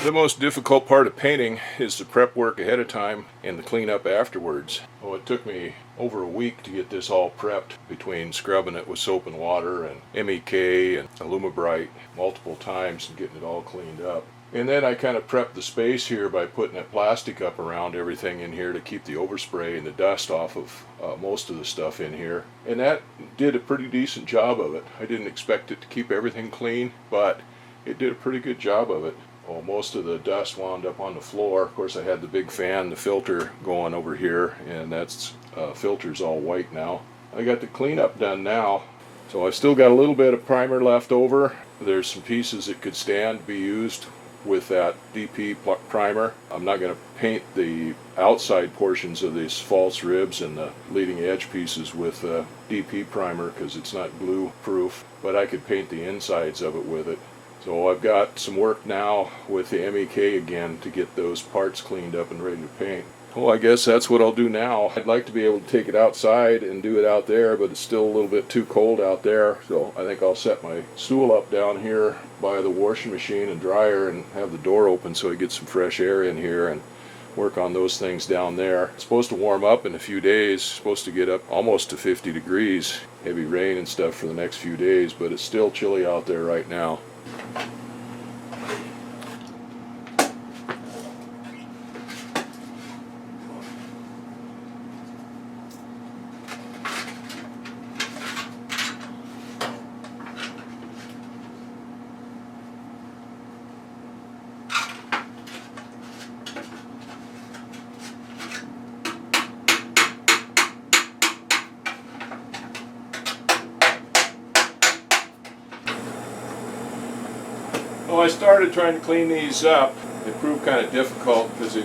The most difficult part of painting is the prep work ahead of time and the cleanup afterwards. Well, it took me over a week to get this all prepped, between scrubbing it with soap and water and MEK and Alumabrite multiple times and getting it all cleaned up. And then I kind of prepped the space here by putting that plastic up around everything in here to keep the overspray and the dust off of most of the stuff in here. And that did a pretty decent job of it. I didn't expect it to keep everything clean, but it did a pretty good job of it. Well, most of the dust wound up on the floor. Of course, I had the big fan, the filter going over here, and that's filter's all white now. I got the cleanup done now, so I've still got a little bit of primer left over. There's some pieces that could stand to be used with that DP primer. I'm not going to paint the outside portions of these false ribs and the leading edge pieces with DP primer because it's not glue proof, but I could paint the insides of it with it. So I've got some work now with the MEK again to get those parts cleaned up and ready to paint. Well, I guess that's what I'll do now. I'd like to be able to take it outside and do it out there, but it's still a little bit too cold out there. So I think I'll set my stool up down here by the washing machine and dryer and have the door open so I get some fresh air in here and work on those things down there. It's supposed to warm up in a few days, supposed to get up almost to 50 degrees. Heavy rain and stuff for the next few days, but it's still chilly out there right now. Well, I started trying to clean these up. It proved kind of difficult because it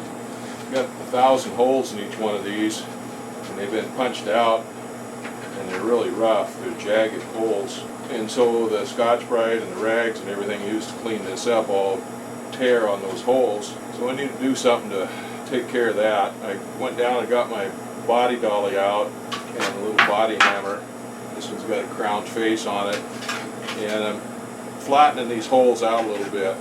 got 1,000 holes in each one of these, and they've been punched out, and they're really rough. They're jagged holes, and so the Scotch-Brite and the rags and everything used to clean this up all tear on those holes. So I need to do something to take care of that. I went down and got my body dolly out and a little body hammer. This one's got a crowned face on it, and I'm flattening these holes out a little bit.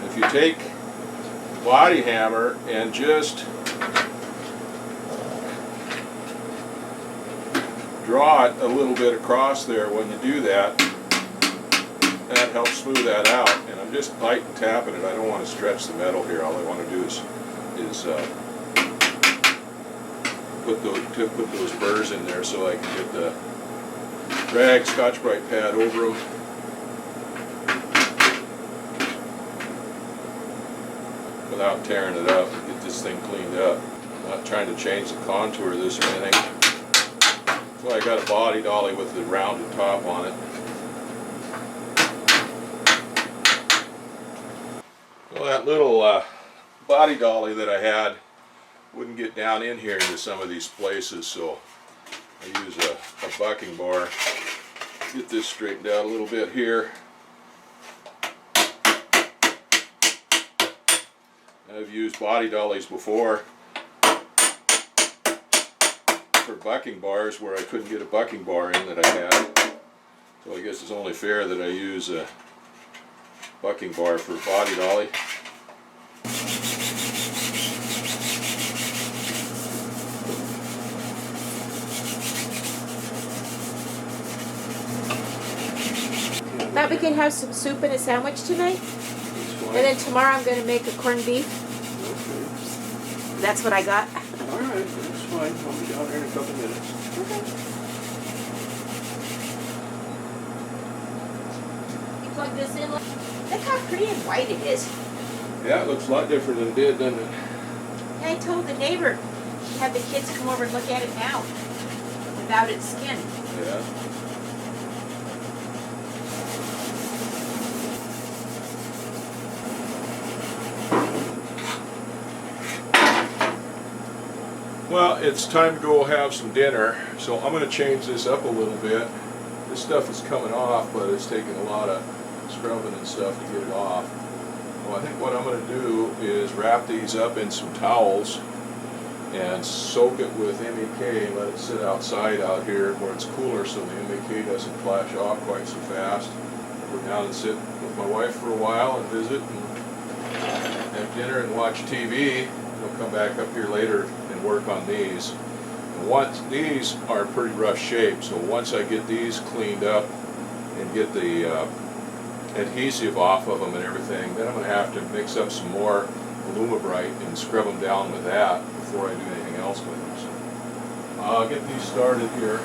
If you take the body hammer and just draw it a little bit across there when you do that, that helps smooth that out. And I'm just light and tapping it. I don't want to stretch the metal here. All I want to do is put those burrs in there so I can get the rag Scotch-Brite pad over them. Without tearing it up and get this thing cleaned up. I'm not trying to change the contour of this or anything. So I got a body dolly with the rounded top on it. Well, that little body dolly that I had wouldn't get down in here into some of these places, so I use a bucking bar. Get this straightened out a little bit here. I've used body dollies before for bucking bars where I couldn't get a bucking bar in that I had. So I guess it's only fair that I use a bucking bar for a body dolly. Thought we could have some soup and a sandwich tonight, and then tomorrow I'm going to make a corned beef. Okay. That's what I got. All right, that's fine. I'll be down there in a couple minutes. Okay. You plug this in. Look how pretty and white it is. Yeah, it looks a lot different than it did, doesn't it? I told the neighbor to have the kids come over and look at it now, without its skin. Yeah. Well, it's time to go have some dinner, so I'm going to change this up a little bit. This stuff is coming off, but it's taking a lot of scrubbing and stuff to get it off. Well, I think what I'm going to do is wrap these up in some towels and soak it with MEK and let it sit outside out here where it's cooler so the MEK doesn't flash off quite so fast. Go down and sit with my wife for a while and visit and have dinner and watch TV. We'll come back up here later and work on these. And once these are in pretty rough shape, so once I get these cleaned up and get the adhesive off of them and everything, then I'm going to have to mix up some more Alumabrite and scrub them down with that before I do anything else with them. So I'll get these started here.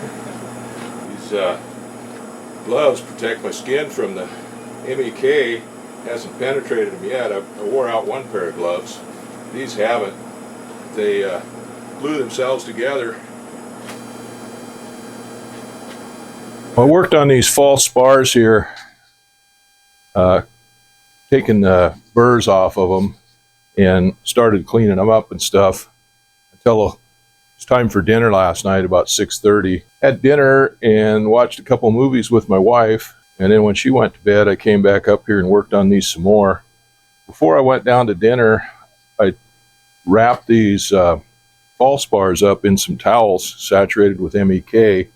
These gloves protect my skin from the MEK. Hasn't penetrated them yet. I wore out one pair of gloves. These haven't. They glue themselves together. I worked on these false spars here, taking the burrs off of them and started cleaning them up and stuff until it was time for dinner last night about 6:30. Had dinner and watched a couple movies with my wife, and then when she went to bed I came back up here and worked on these some more. Before I went down to dinner, I wrapped these false spars up in some towels saturated with MEK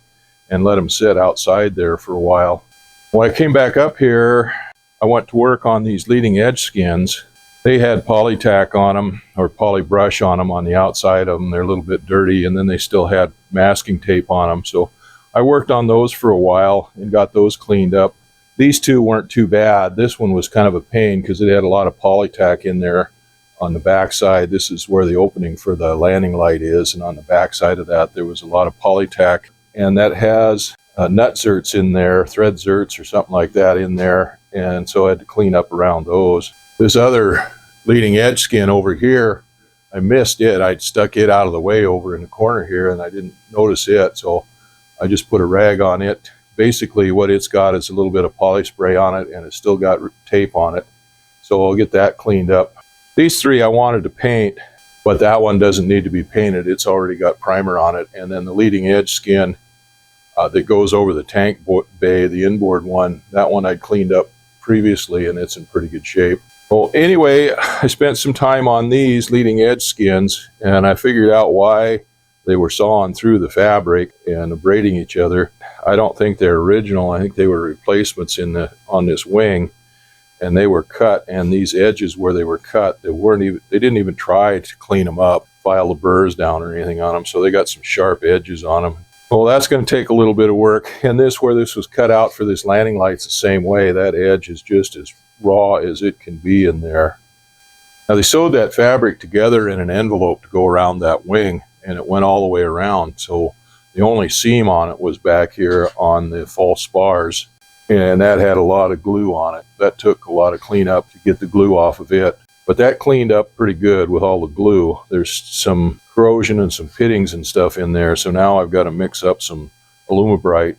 and let them sit outside there for a while. When I came back up here, I went to work on these leading edge skins. They had polytack on them, or poly brush on them on the outside of them. They're a little bit dirty, and then they still had masking tape on them. So I worked on those for a while and got those cleaned up. These two weren't too bad. This one was kind of a pain because it had a lot of polytack in there on the back side. This is where the opening for the landing light is, and on the back side of that there was a lot of polytack, and that has nut zerts in there, thread zerts or something like that in there, and so I had to clean up around those. This other leading edge skin over here, I missed it. I'd stuck it out of the way over in the corner here and I didn't notice it, so I just put a rag on it. Basically what it's got is a little bit of poly spray on it, and it's still got tape on it, so I'll get that cleaned up. These three I wanted to paint, but that one doesn't need to be painted. It's already got primer on it. And then the leading edge skin that goes over the tank bay, the inboard one, that one I'd cleaned up previously and it's in pretty good shape. Well, anyway, I spent some time on these leading edge skins and I figured out why they were sawing through the fabric and abrading each other. I don't think they're original. I think they were replacements on this wing, and they were cut, and these edges where they were cut, they didn't even try to clean them up, file the burrs down or anything on them, so they got some sharp edges on them. Well, that's going to take a little bit of work. And this, where this was cut out for this landing light's the same way. That edge is just as raw as it can be in there. Now they sewed that fabric together in an envelope to go around that wing, and it went all the way around. So the only seam on it was back here on the false spars, and that had a lot of glue on it. That took a lot of cleanup to get the glue off of it. But that cleaned up pretty good with all the glue. There's some corrosion and some fittings and stuff in there, so now I've got to mix up some Alumabrite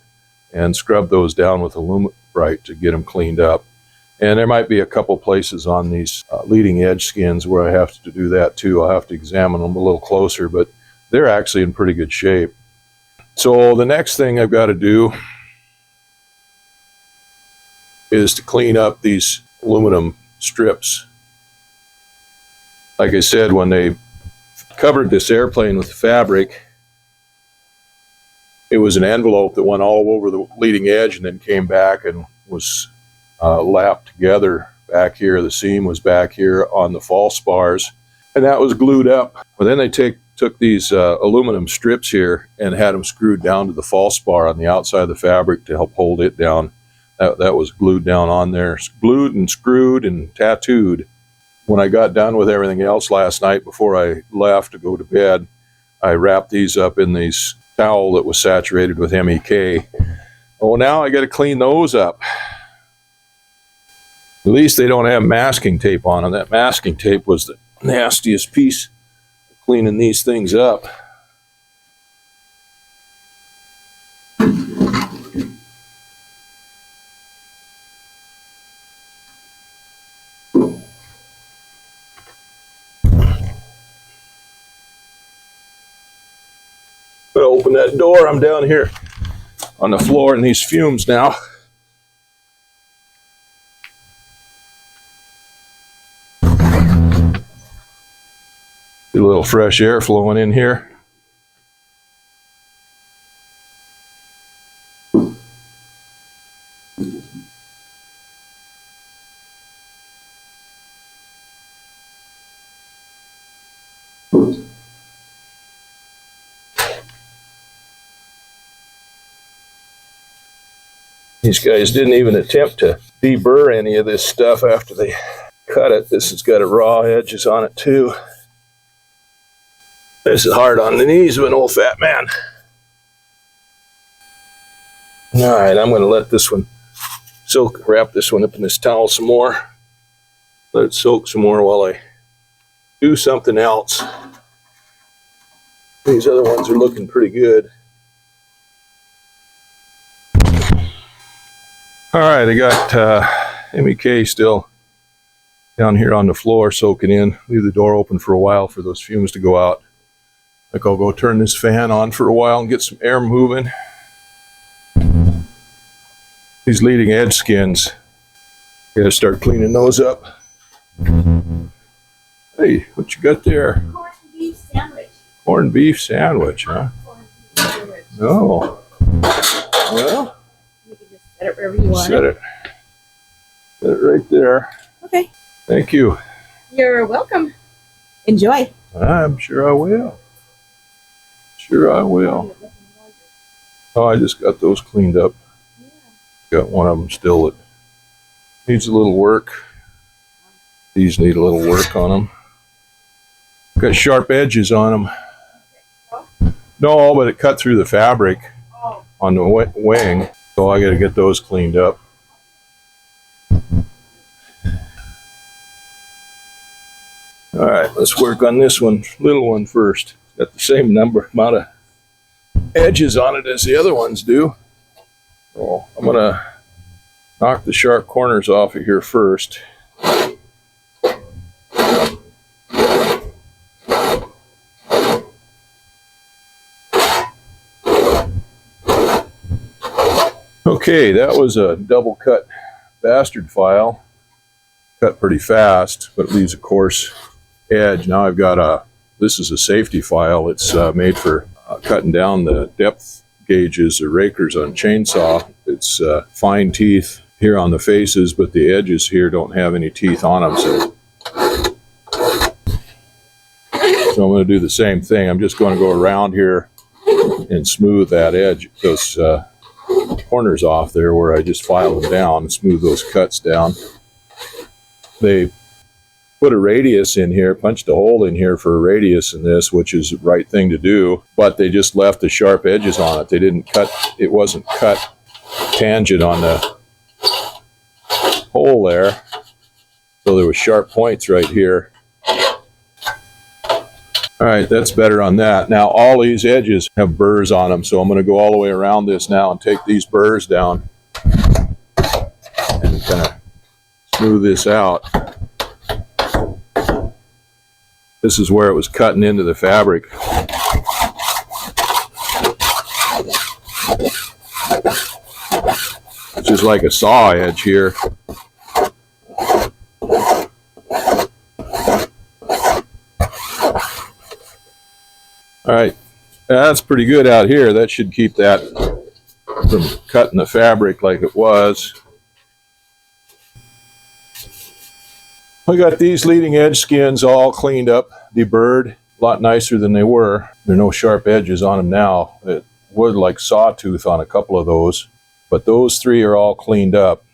and scrub those down with Alumabrite to get them cleaned up. And there might be a couple places on these leading edge skins where I have to do that too. I'll have to examine them a little closer, but they're actually in pretty good shape. So the next thing I've got to do is to clean up these aluminum strips. Like I said, when they covered this airplane with the fabric, it was an envelope that went all over the leading edge and then came back and was lapped together back here. The seam was back here on the false spars, and that was glued up. But then they took these aluminum strips here and had them screwed down to the false spar on the outside of the fabric to help hold it down. That was glued down on there, glued and screwed and tattooed. When I got done with everything else last night before I left to go to bed, I wrapped these up in these towel that was saturated with MEK. Well, now I got to clean those up. At least they don't have masking tape on them. That masking tape was the nastiest piece of cleaning these things up. But open that door. I'm down here on the floor in these fumes now. Do a little fresh air flowing in here. These guys didn't even attempt to deburr any of this stuff after they cut it. This has got a raw edges on it too. This is hard on the knees of an old fat man. All right, I'm going to let this one soak, wrap this one up in this towel some more. Let it soak some more while I do something else. These other ones are looking pretty good. All right, I got MEK still down here on the floor soaking in. Leave the door open for a while for those fumes to go out. I think I'll go turn this fan on for a while and get some air moving. These leading edge skins, gotta start cleaning those up. Hey, what you got there? Corned beef sandwich. Corned beef sandwich, huh? Oh. Well, You can just set it wherever you want. set it right there. Okay. Thank you. You're welcome. Enjoy. I'm sure I will. Sure I will. Oh, I just got those cleaned up. Got one of them still that needs a little work. These need a little work on them. Got sharp edges on them. No, but it cut through the fabric on the wing, so I got to get those cleaned up. All right, let's work on this one, little one first. Got the same amount of edges on it as the other ones do. So I'm gonna knock the sharp corners off of here first. Okay, that was a double cut bastard file. Cut pretty fast, but it leaves a coarse edge. Now I've got this is a safety file. It's made for cutting down the depth gauges or rakers on chainsaw. It's fine teeth here on the faces, but the edges here don't have any teeth on them. So I'm going to do the same thing. I'm just going to go around here and smooth that edge, those corners off there where I just filed them down and smooth those cuts down. They put a radius in here, punched a hole in here for a radius in this, which is the right thing to do, but they just left the sharp edges on it. They didn't cut, it wasn't cut tangent on the hole there. So there was sharp points right here. All right, that's better on that. Now all these edges have burrs on them, so I'm going to go all the way around this now and take these burrs down and kind of smooth this out. This is where it was cutting into the fabric. It's just like a saw edge here. All right, that's pretty good out here. That should keep that from cutting the fabric like it was. I got these leading edge skins all cleaned up, deburred, a lot nicer than they were. There are no sharp edges on them now. It would like sawtooth on a couple of those, but those three are all cleaned up.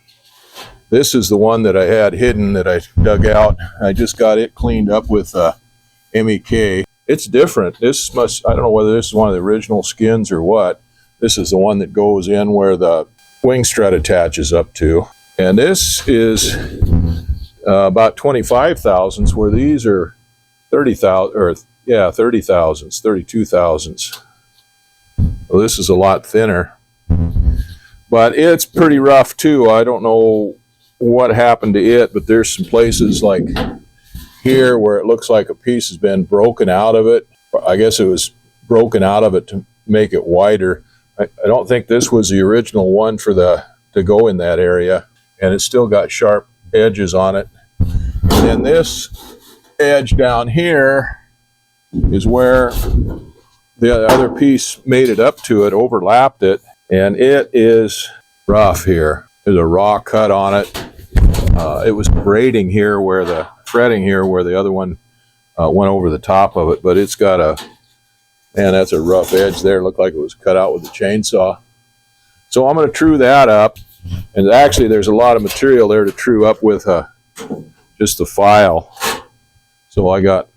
This is the one that I had hidden that I dug out. I just got it cleaned up with MEK. It's different. This must, I don't know whether this is one of the original skins or what. This is the one that goes in where the wing strut attaches up to. And this is about 25 thousandths, where these are 30,000, or yeah, 30 thousandths, 32 thousandths. Well, this is a lot thinner, but it's pretty rough too. I don't know what happened to it, but there's some places like here where it looks like a piece has been broken out of it. I guess it was broken out of it to make it wider. I don't think this was the original one for to go in that area, and it's still got sharp edges on it. And then this edge down here is where the other piece made it up to it, overlapped it, and it is rough here. There's a raw cut on it. It was braiding here where the fretting here where the other one went over the top of it, but it's got a, man, that's a rough edge there. It looked like it was cut out with a chainsaw. So I'm going to true that up, and actually there's a lot of material there to true up with just the file. So I got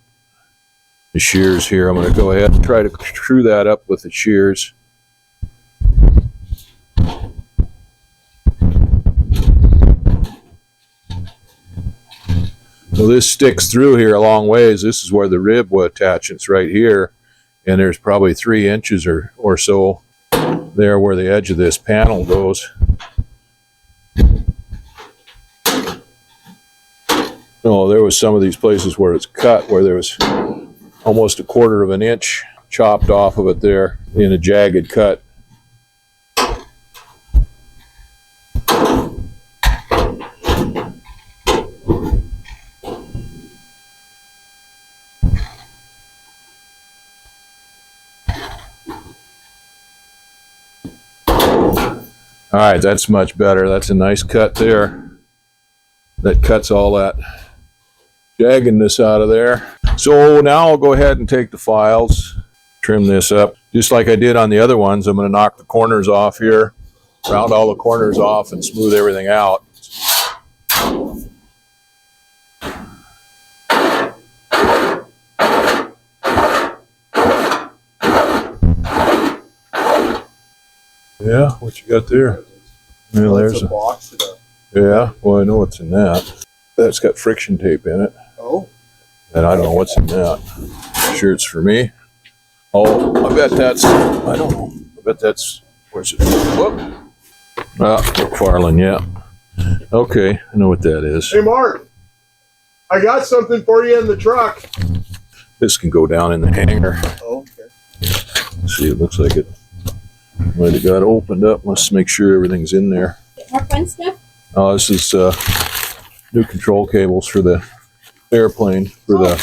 the shears here. I'm going to go ahead and try to true that up with the shears. So this sticks through here a long ways. This is where the rib will attach. It's right here, and there's probably 3 inches or so there where the edge of this panel goes. Oh, there was some of these places where it's cut, where there was almost 1/4 of an inch chopped off of it there in a jagged cut. All right, that's much better. That's a nice cut there. That cuts all that jaggedness out of there. So now I'll go ahead and take the files, trim this up, just like I did on the other ones. I'm going to knock the corners off here, round all the corners off, and smooth everything out. Yeah, what you got there? Well, there's a box. Yeah, well, I know what's in that. That's got friction tape in it. Oh. And I don't know what's in that. Sure it's for me. Oh, I bet that's, I don't know. I bet that's, where's it? Whoop. Ah, McFarlane, yeah. Okay, I know what that is. Hey, Mark. I got something for you in the truck. This can go down in the hangar. Oh, okay. See, it looks like it might have got opened up. Let's make sure everything's in there. More fun stuff? Oh, this is new control cables for the airplane, for the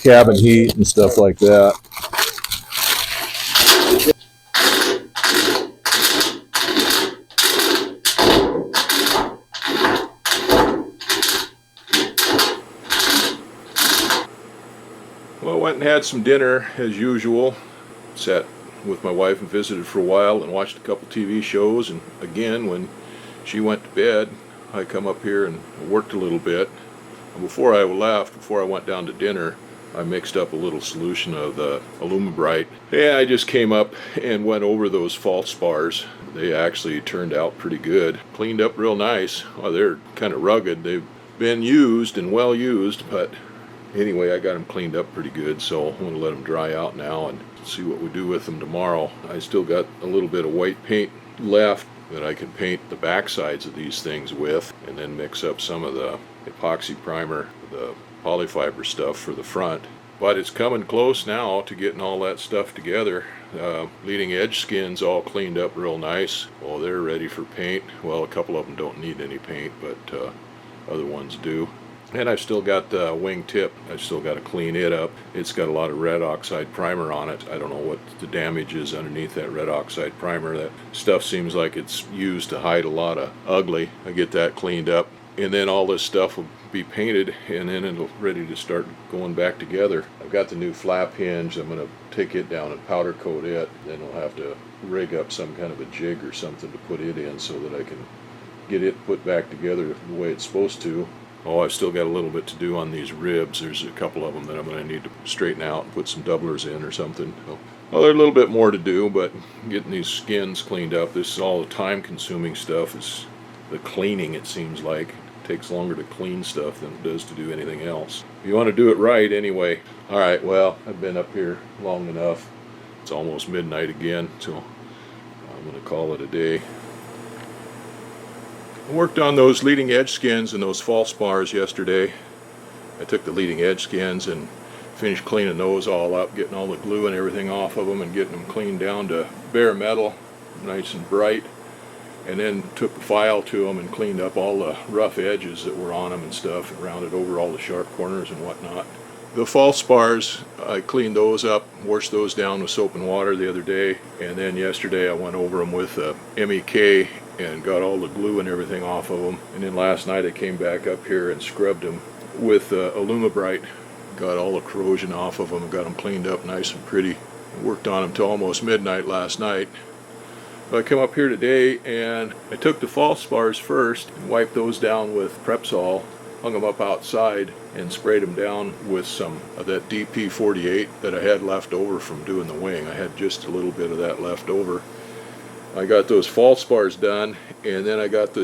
cabin heat and stuff like that. Well, I went and had some dinner as usual. Sat with my wife and visited for a while and watched a couple TV shows, and again when she went to bed I come up here and worked a little bit. And before I left, before I went down to dinner, I mixed up a little solution of the Alumabrite. Yeah, I just came up and went over those false spars. They actually turned out pretty good. Cleaned up real nice. Well, they're kind of rugged. They've been used and well used, but anyway, I got them cleaned up pretty good, so I'm going to let them dry out now and see what we do with them tomorrow. I still got a little bit of white paint left that I can paint the back sides of these things with, and then mix up some of the epoxy primer, the polyfiber stuff for the front. But it's coming close now to getting all that stuff together. Leading edge skins all cleaned up real nice. Well, they're ready for paint. Well, a couple of them don't need any paint, but other ones do. And I've still got the wing tip. I've still got to clean it up. It's got a lot of red oxide primer on it. I don't know what the damage is underneath that red oxide primer. That stuff seems like it's used to hide a lot of ugly. I get that cleaned up, and then all this stuff will be painted, and then it'll ready to start going back together. I've got the new flap hinge. I'm going to take it down and powder coat it. Then I'll have to rig up some kind of a jig or something to put it in so that I can get it put back together the way it's supposed to. Oh, I've still got a little bit to do on these ribs. There's a couple of them that I'm going to need to straighten out and put some doublers in or something. So, well, there's a little bit more to do, but getting these skins cleaned up, this is all the time-consuming stuff. Is the cleaning, it seems like. It takes longer to clean stuff than it does to do anything else. You want to do it right anyway. All right, well, I've been up here long enough. It's almost midnight again, so I'm going to call it a day. I worked on those leading edge skins and those false bars yesterday. I took the leading edge skins and finished cleaning those all up, getting all the glue and everything off of them and getting them cleaned down to bare metal, nice and bright. And then took the file to them and cleaned up all the rough edges that were on them and stuff, and rounded over all the sharp corners and whatnot. The false spars, I cleaned those up, washed those down with soap and water the other day, and then yesterday I went over them with MEK and got all the glue and everything off of them. And then last night I came back up here and scrubbed them with Alumabrite, got all the corrosion off of them, got them cleaned up nice and pretty. I worked on them till almost midnight last night. So I come up here today and I took the false spars first and wiped those down with Prepsol, hung them up outside and sprayed them down with some of that DP48 that I had left over from doing the wing. I had just a little bit of that left over. I got those false spars done, and then I got the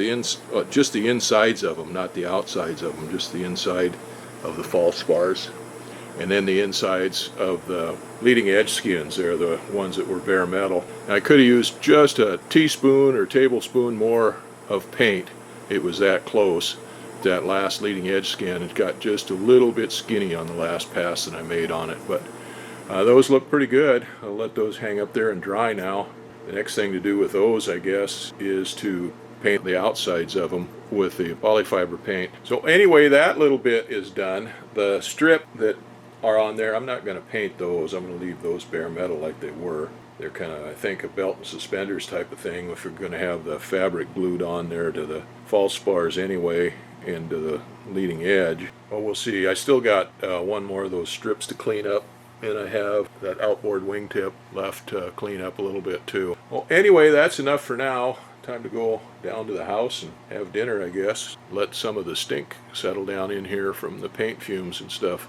just the insides of them, not the outsides of them, just the inside of the false spars. And then the insides of the leading edge skins, they're the ones that were bare metal. And I could have used just a teaspoon or tablespoon more of paint. It was that close. That last leading edge skin, it got just a little bit skinny on the last pass that I made on it. But those look pretty good. I'll let those hang up there and dry now. The next thing to do with those, I guess, is to paint the outsides of them with the polyfiber paint. So anyway, that little bit is done. The strip that are on there, I'm not going to paint those. I'm going to leave those bare metal like they were. They're kind of, I think, a belt and suspenders type of thing if you're going to have the fabric glued on there to the false spars anyway and to the leading edge. Well, we'll see. I still got one more of those strips to clean up, and I have that outboard wingtip left to clean up a little bit too. Well, anyway, that's enough for now. Time to go down to the house and have dinner, I guess. Let some of the stink settle down in here from the paint fumes and stuff.